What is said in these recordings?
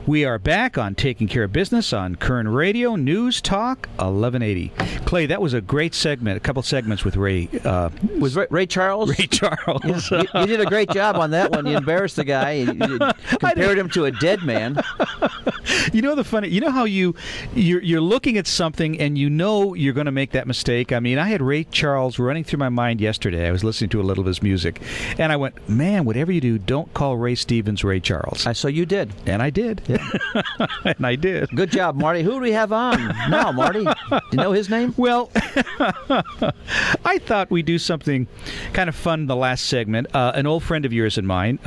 We are back on Taking Care of Business on Kern Radio Newstalk 1180. Clay, that was a great segment, a couple segments with Ray. Was Ray Charles? Ray Charles. Yeah, you did a great job on that one. You embarrassed the guy. You compared him to a dead man. You know how you're looking at something and you know you're going to make that mistake. I mean, I had Ray Charles running through my mind yesterday. I was listening to a little of his music, and I went, man, whatever you do, don't call Ray Stevens Ray Charles. So you did. And I did. Yeah. And I did. Good job, Marty. Who do we have on now, Marty? Do you know his name? Well, I thought we'd do something kind of fun in the last segment. An old friend of yours and mine,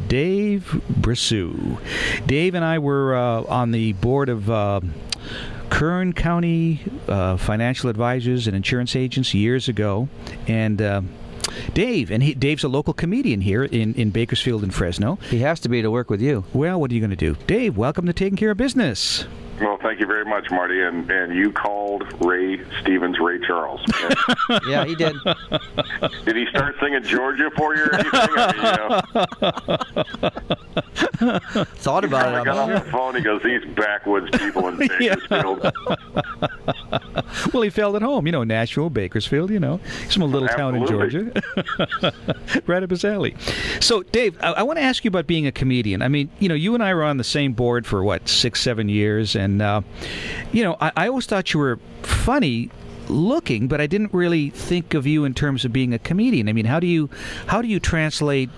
Dave Bressoud. Dave and I were on the board of Kern County Financial Advisors and Insurance Agents years ago, and Dave's a local comedian here in Bakersfield and Fresno. He has to be to work with you. Well, what are you going to do? Dave, welcome to Taking Care of Business. Well, thank you very much, Marty. And you called Ray Stevens Ray Charles. Yeah, he did. Did he start singing Georgia for you or anything? Thought about it. I got on the phone. He goes, these backwoods people in Bakersfield. Well, he felt at home. Nashville, Bakersfield, some little town in Georgia. Right up his alley. So, Dave, I want to ask you about being a comedian. I mean, you and I were on the same board for, 6-7 years, and, I always thought you were funny looking, but I didn't really think of you in terms of being a comedian. I mean, how do you translate,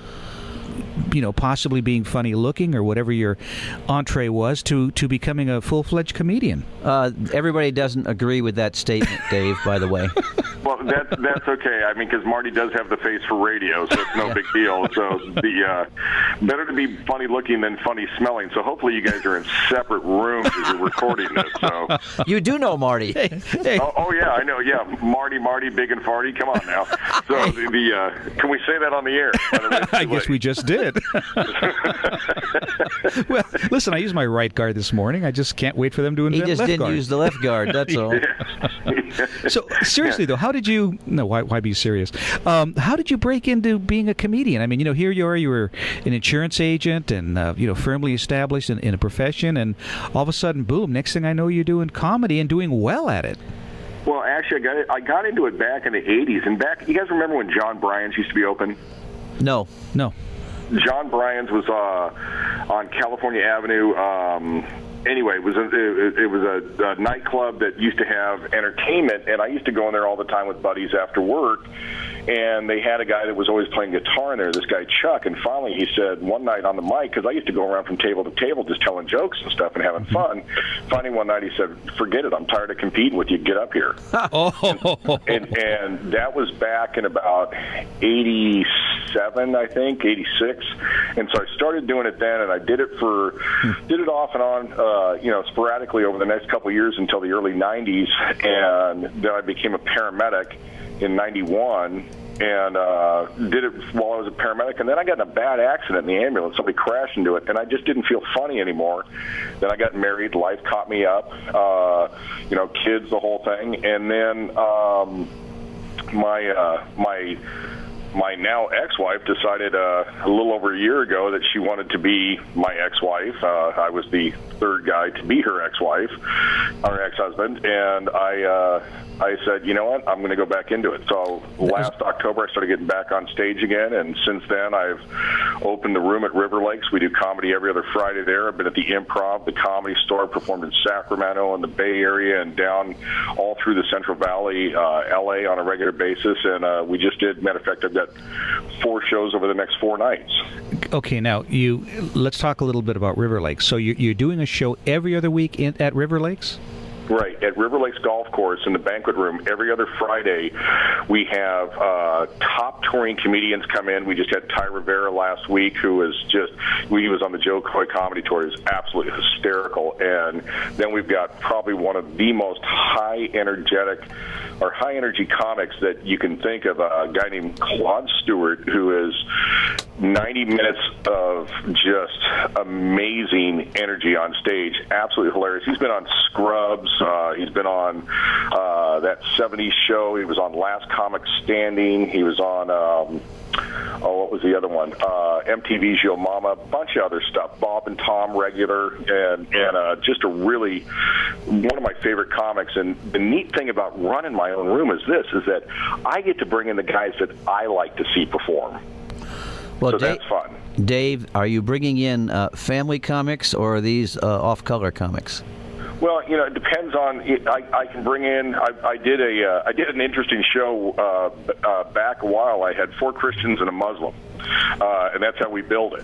possibly being funny looking or whatever your entree was to becoming a full-fledged comedian? Everybody doesn't agree with that statement, Dave, by the way. Well, that's okay. I mean, because Marty does have the face for radio, so it's no big deal. So better to be funny looking than funny smelling. So hopefully you guys are in separate rooms as you're recording this. So you do know Marty. Hey. Oh yeah, I know. Yeah, Marty, big and farty. Come on now. So can we say that on the air? By the way, I guess we just did. Well, listen, I used my right guard this morning. I just can't wait for them to invent left guard. He just didn't use the left guard. That's all. So seriously though, how did you? No, why be serious? How did you break into being a comedian? I mean, here you are. You were an insurance agent and firmly established in a profession, and all of a sudden, boom! Next thing I know, you're doing comedy and doing well at it. Well, actually, I got into it back in the '80s, and you guys remember when John Bryan's used to be open? No. John Bryan's was on California Avenue. Anyway, it was a nightclub that used to have entertainment, and I used to go in there all the time with buddies after work. And they had a guy that was always playing guitar in there, this guy Chuck. And finally he said one night on the mic, because I used to go around from table to table just telling jokes and stuff and having fun. Finally one night he said, forget it, I'm tired of competing with you, get up here. And that was back in about 87, I think, 86. And so I started doing it then, and I did it off and on, sporadically over the next couple of years until the early 90s. And then I became a paramedic in 91 and did it while I was a paramedic, and then I got in a bad accident in the ambulance. Somebody crashed into it, and I just didn't feel funny anymore. Then I got married, life caught me up, kids, the whole thing, and then my now ex-wife decided a little over a year ago that she wanted to be my ex-wife. I was the third guy to be her ex-wife, our ex-husband, and I said, you know what, I'm going to go back into it. So last October, I started getting back on stage again, and since then, I've opened the room at River Lakes. We do comedy every other Friday there. I've been at the Improv, the Comedy Store, performed in Sacramento and the Bay Area and down all through the Central Valley, L.A. on a regular basis, and we just did, matter of fact, I've got 4 shows over the next 4 nights. Okay, now, let's talk a little bit about River Lakes. So you're doing a show every other week at River Lakes? Right, at River Lakes Golf Course in the banquet room. Every other Friday, we have top touring comedians come in. We just had Ty Rivera last week, who was he was on the Joe Coy comedy tour. It was absolutely hysterical. And then we've got probably one of the most high-energy comics that you can think of, a guy named Claude Stewart, who is 90 minutes of just amazing energy on stage. Absolutely hilarious. He's been on Scrubs. He's been on that 70s show. He was on Last Comic Standing. He was on, what was the other one? MTV's Yo Mama, a bunch of other stuff. Bob and Tom regular, and just a really one of my favorite comics. And the neat thing about running my own room is that I get to bring in the guys that I like to see perform. Well, so that's fun. Dave, are you bringing in family comics, or are these off-color comics? Well, it depends on. I can bring in. I did an interesting show back a while. I had 4 Christians and a Muslim, and that's how we build it.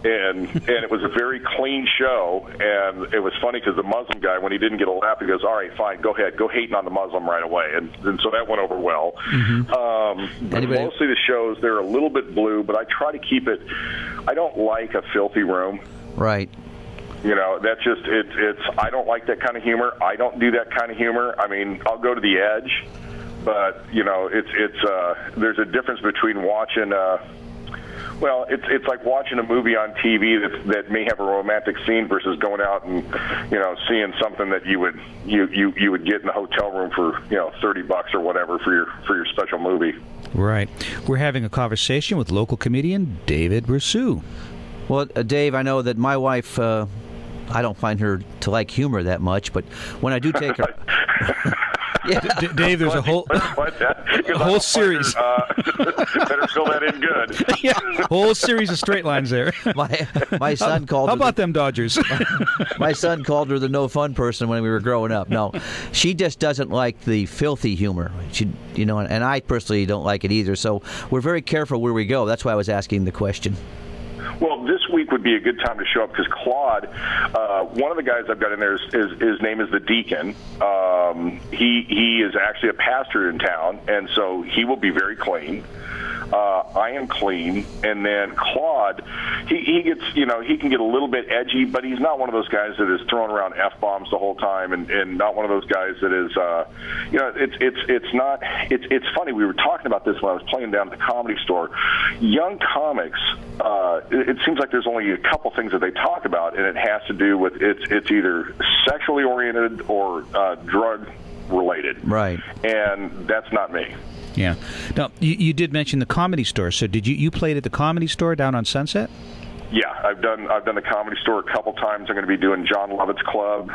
and it was a very clean show, and it was funny because the Muslim guy, when he didn't get a laugh, he goes, "All right, fine, go ahead, go hating on the Muslim right away," and so that went over well. But mostly the shows, they're a little bit blue, but I try to keep it. I don't like a filthy room. Right. That's just, it's, I don't like that kind of humor. I don't do that kind of humor. I mean, I'll go to the edge, but, there's a difference between watching, it's like watching a movie on TV that may have a romantic scene versus going out and, seeing something that you would get in the hotel room for, $30 or whatever for your special movie. Right. We're having a conversation with local comedian David Bressoud. Well, Dave, I know that my wife, I don't find her to like humor that much, but when I do take her... Yeah. Dave, there's a whole series. Better fill that in good. Yeah, whole series of straight lines there. My son called. How about them Dodgers? My son called her the no fun person when we were growing up. No, she just doesn't like the filthy humor. She, and I personally don't like it either. So we're very careful where we go. That's why I was asking the question. Well, this week would be a good time to show up because Claude, one of the guys I've got in there, his name is the Deacon. He is actually a pastor in town, and so he will be very clean. I am clean, and then Claude, he gets, he can get a little bit edgy, but he's not one of those guys that is throwing around F-bombs the whole time, and not one of those guys that is, it's funny. We were talking about this when I was playing down at the Comedy Store. Young comics, it seems like there's only a couple things that they talk about, and it has to do with it's either sexually oriented or drug related. Right. And that's not me. Yeah. Now, you did mention the Comedy Store. So did you played at the Comedy Store down on Sunset? Yeah, I've done the Comedy Store a couple times. I'm going to be doing John Levis Club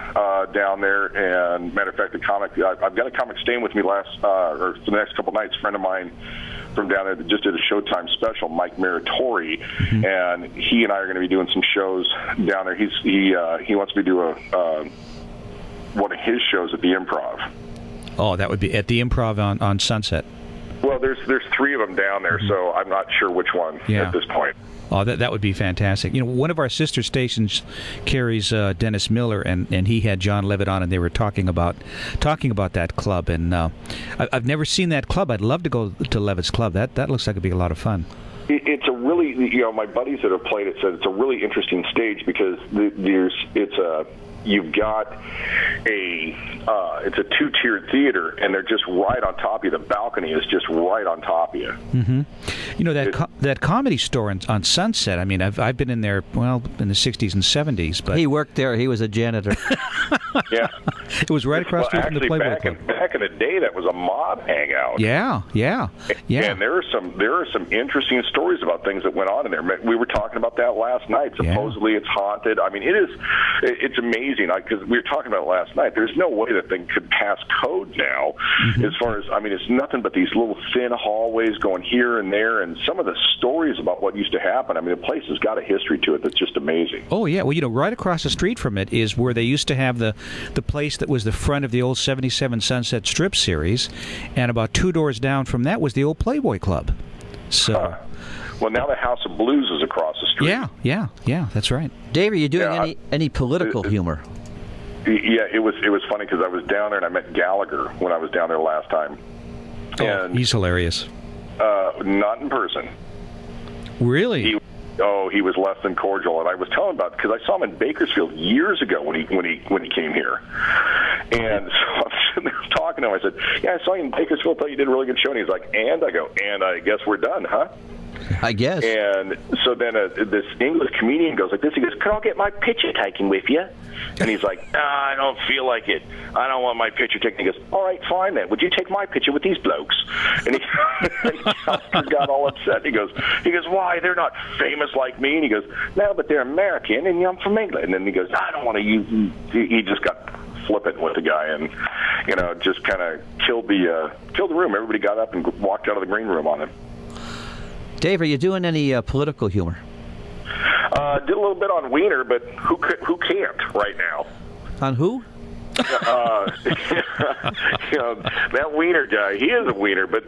down there, and matter of fact, I've got a comic staying with me for the next couple nights. A friend of mine from down there that just did a Showtime special, Mike Meritori, and he and I are going to be doing some shows down there. He wants me to do one of his shows at the Improv. Oh, that would be at the Improv on Sunset. Well, there's 3 of them down there, so I'm not sure which one at this point. Oh, that would be fantastic. One of our sister stations carries Dennis Miller, and he had John Levitt on, and they were talking about that club. And I've never seen that club. I'd love to go to Levis Club. That looks like it'd be a lot of fun. It's a really, my buddies that have played it said it's a really interesting stage because you've got it's a 2-tiered theater, and they're just right on top of you. The balcony is just right on top of you. Mm-hmm. That Comedy Store on Sunset. I mean, I've been in there in the 60s and 70s. But he worked there. He was a janitor. Yeah, it was right across the street from the Playboy Club. Back in the day, that was a mob hangout. Yeah. And there are some interesting stories about things that went on in there. We were talking about that last night. Supposedly, it's haunted. I mean, it's amazing because we were talking about it last night. There's no way that thing could pass code now. Mm-hmm. As far as it's nothing but these little thin hallways going here and there, and some of the stories about what used to happen. I mean, the place has got a history to it that's just amazing. Oh yeah, well right across the street from it is where they used to have the place that was the front of the old 77 Sunset Strip series, and about 2 doors down from that was the old Playboy Club. So. Well, now the House of Blues is across the street. Yeah, that's right. Dave, are you doing any political humor? Yeah, it was funny because I was down there and I met Gallagher when I was down there last time. And he's hilarious. Not in person. Really? He was less than cordial, and I was telling about because I saw him in Bakersfield years ago when he came here, and so I'm sitting there talking to him. I said, "Yeah, I saw you in Bakersfield. Thought you did a really good show." And he's like, "And?" I go, "And I guess we're done, huh?" I guess. And so then this English comedian goes like this. He goes, "Can I get my picture taken with you?" And he's like, "I don't feel like it. I don't want my picture taken." He goes, "All right, fine then. Would you take my picture with these blokes?" And he got all upset. He goes, "Why? They're not famous like me." And he goes, "No, but they're American, and I'm from England." And then he goes, "I don't want to use." He just got flippant with the guy, and just kind of killed the room. Everybody got up and walked out of the green room on him. Dave, are you doing any political humor? Did a little bit on Wiener, but who can't right now? On who? That Wiener guy, he is a Wiener, but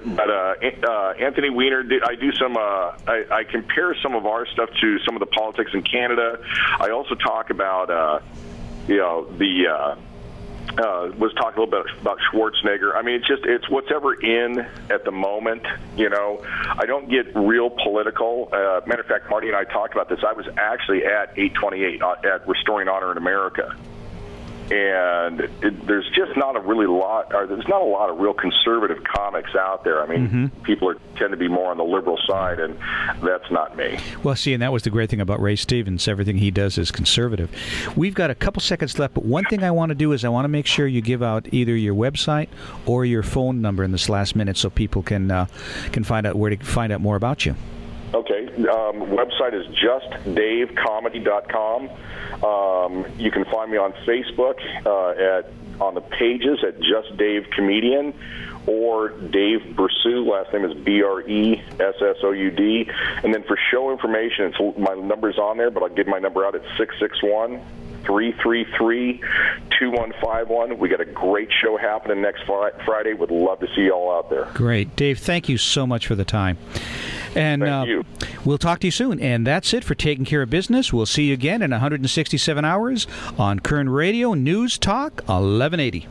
Anthony Weiner, I do some, I compare some of our stuff to some of the politics in Canada. I also talk about, was talking a little bit about Schwarzenegger. I mean, it's whatever in at the moment. I don't get real political. Matter of fact, Marty and I talked about this. I was actually at 828 at Restoring Honor in America. And there's just not a lot of real conservative comics out there. I mean, people tend to be more on the liberal side, and that's not me. Well, see, and that was the great thing about Ray Stevens. Everything he does is conservative. We've got a couple seconds left, but one thing I want to do is I want to make sure you give out either your website or your phone number in this last minute so people can find out where to find out more about you. Okay. Website is justdavecomedy.com. You can find me on Facebook on the pages at Just Dave Comedian or Dave Bressoud. Last name is Bressoud. And then for show information, my number's on there, but I'll give my number out at 661-333-2151. We got a great show happening next Friday. Would love to see you all out there. Great. Dave, thank you so much for the time. And thank you. We'll talk to you soon. And that's it for Taking Care of Business. We'll see you again in 167 hours on Kern Radio Newstalk 1180.